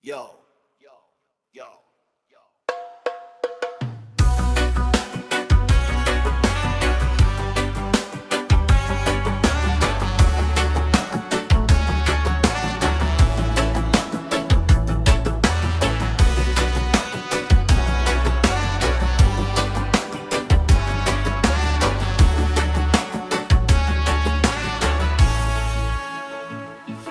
Yo, yo, yo, yo.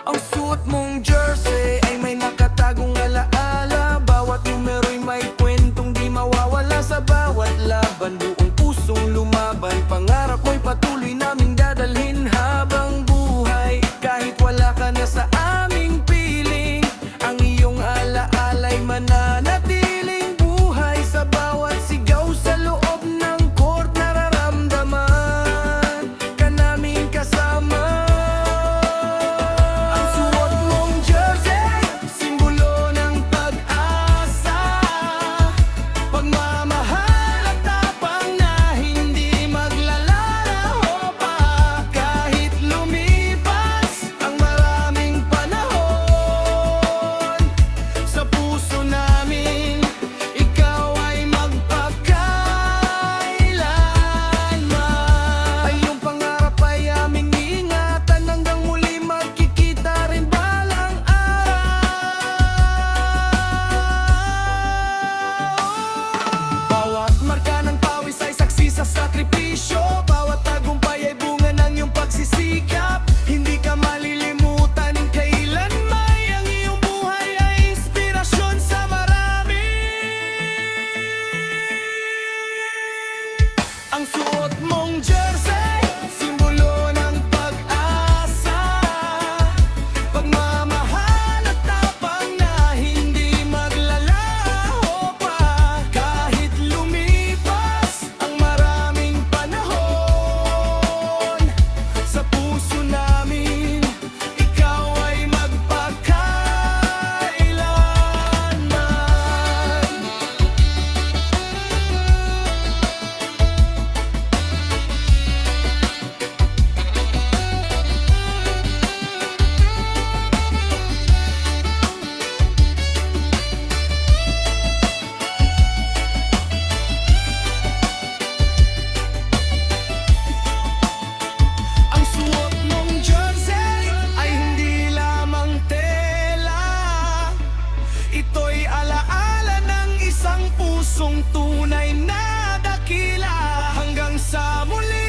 Ang suot mong jersey ay may nakatagong alaala. Bawat numero'y may kwentong di mawawala. Sa bawat laban, buong pusong lumaban. Pangarap mo'y patuloy naming dadalhin habang buhay. Kahit wala ka na sa aming piling, ang iyong alaala'y mananatiling buhay. Sa bawat sigaw sa loob ng court, nararamdaman ka naming kasama. Ang suot mong jersey, simbolo ng pag-asa, pagmamahal at tapang na hindi maglalaho pa. Kahit lumipas ang maraming panahon, sa puso namin ikaw ay magpakailanman. Ay iyong pangarap ay aming ingatan, hanggang muli magkikita rin balang araw. Bawat marka ng pawis ay saksi sa sakripisyo. Bawat tagumpay ay bunga ng iyong pagsisikap. Hindi ka malilimutan kailanman. Ang iyong buhay ay inspirasyon sa marami. Ang suot mong jersey, simbolo ng pag-asa, pagmamahal at tapang na hindi maglalaho pa. Kahit lumipas ang maraming panahon, sa puso namin ikaw ay magpakailanman. Ang suot mong jersey ay hindi lamang tela. Ito'y alaala ng isang pusong tunay na dakila. Hanggang sa muli,